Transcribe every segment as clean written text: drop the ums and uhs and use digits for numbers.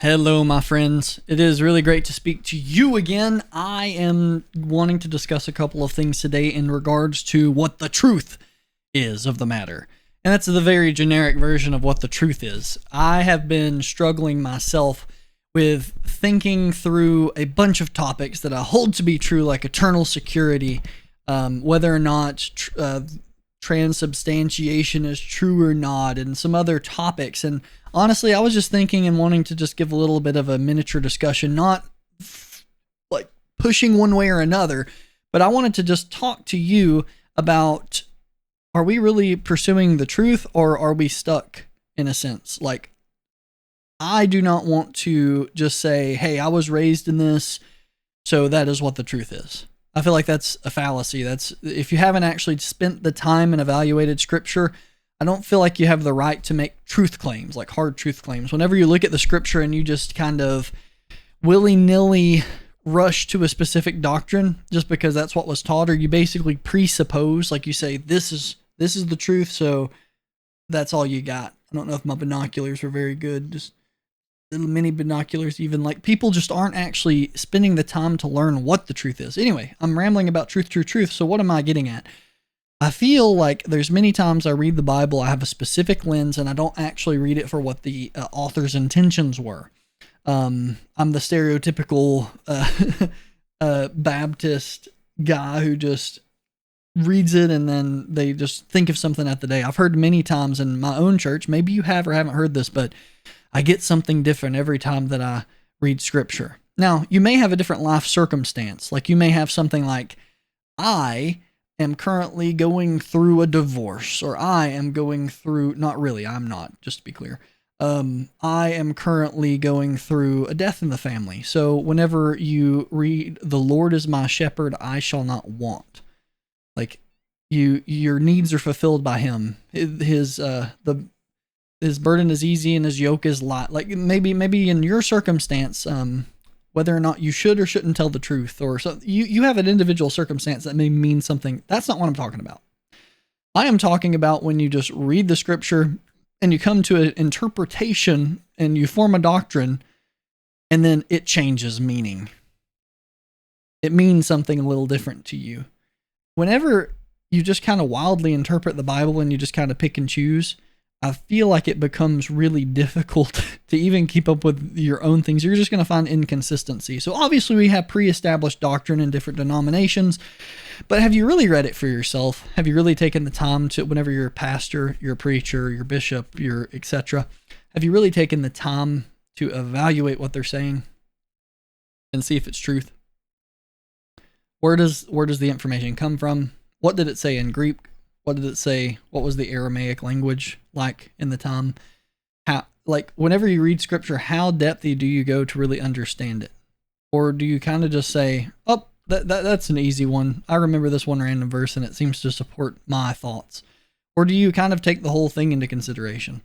Hello, my friends. It is really great to speak to you again. I am wanting to discuss a couple of things today in regards to what the truth is of the matter. And that's the very generic version of what the truth is. I have been struggling myself with thinking through a bunch of topics that I hold to be true, like eternal security, whether or not transubstantiation is true or not, and some other topics. And honestly, I was just thinking and wanting to just give a little bit of a miniature discussion, not like pushing one way or another, but I wanted to just talk to you about, are we really pursuing the truth, or are we stuck in a sense? Like, I do not want to just say, hey, I was raised in this, so that is what the truth is. I feel like that's a fallacy. That's, if you haven't actually spent the time and evaluated scripture, I don't feel like you have the right to make truth claims, like hard truth claims. Whenever you look at the scripture and you just kind of willy-nilly rush to a specific doctrine just because that's what was taught, or you basically presuppose, like you say, this is the truth, so that's all you got. I don't know if my binoculars were very good, just little mini binoculars even. Like, people just aren't actually spending the time to learn what the truth is. Anyway, I'm rambling about truth, so what am I getting at? I feel like there's many times I read the Bible, I have a specific lens, and I don't actually read it for what the author's intentions were. I'm the stereotypical Baptist guy who just reads it and then they just think of something at the day. I've heard many times in my own church, maybe you have or haven't heard this, but I get something different every time that I read scripture. Now, you may have a different life circumstance. Like, you may have something like, I am currently going through a divorce, or I am going through, not really, I'm not, just to be clear. I am currently going through a death in the family. So whenever you read, the Lord is my shepherd, I shall not want. Like, your needs are fulfilled by him. His burden is easy and his yoke is light. Like, maybe in your circumstance, whether or not you should or shouldn't tell the truth, or so, you have an individual circumstance that may mean something. That's not what I'm talking about. I am talking about when you just read the scripture and you come to an interpretation and you form a doctrine, and then it changes meaning. It means something a little different to you. Whenever you just kind of wildly interpret the Bible and you just kind of pick and choose, I feel like it becomes really difficult to even keep up with your own things. You're just going to find inconsistency. So obviously we have pre-established doctrine in different denominations, but have you really read it for yourself? Have you really taken the time to, whenever you're a pastor, you're a preacher, your bishop, your etc., have you really taken the time to evaluate what they're saying and see if it's truth? Where does the information come from? What did it say in Greek? What did it say? What was the Aramaic language like in the time? How, like, whenever you read scripture, how depthy do you go to really understand it? Or do you kind of just say, oh, that's an easy one. I remember this one random verse and it seems to support my thoughts. Or do you kind of take the whole thing into consideration?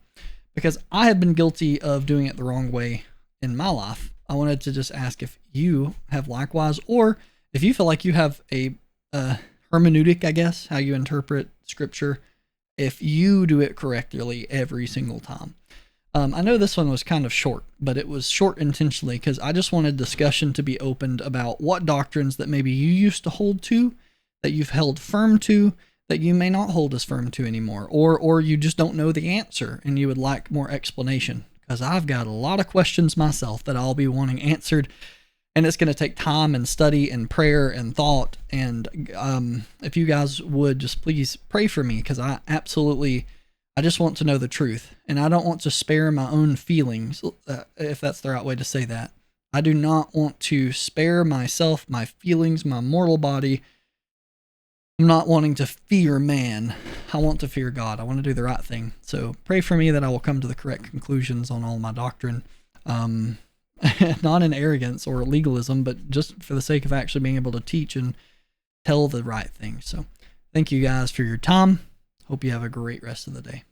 Because I have been guilty of doing it the wrong way in my life. I wanted to just ask if you have likewise, or if you feel like you have a hermeneutic, I guess, how you interpret scripture, if you do it correctly every single time. I know this one was kind of short, but it was short intentionally because I just wanted discussion to be opened about what doctrines that maybe you used to hold to, that you've held firm to, that you may not hold as firm to anymore, or you just don't know the answer and you would like more explanation. Because I've got a lot of questions myself that I'll be wanting answered. And it's going to take time and study and prayer and thought. And if you guys would just please pray for me, because I just want to know the truth. And I don't want to spare my own feelings, if that's the right way to say that. I do not want to spare myself, my feelings, my mortal body. I'm not wanting to fear man. I want to fear God. I want to do the right thing. So pray for me that I will come to the correct conclusions on all my doctrine. Not in arrogance or legalism, but just for the sake of actually being able to teach and tell the right thing. So thank you guys for your time. Hope you have a great rest of the day.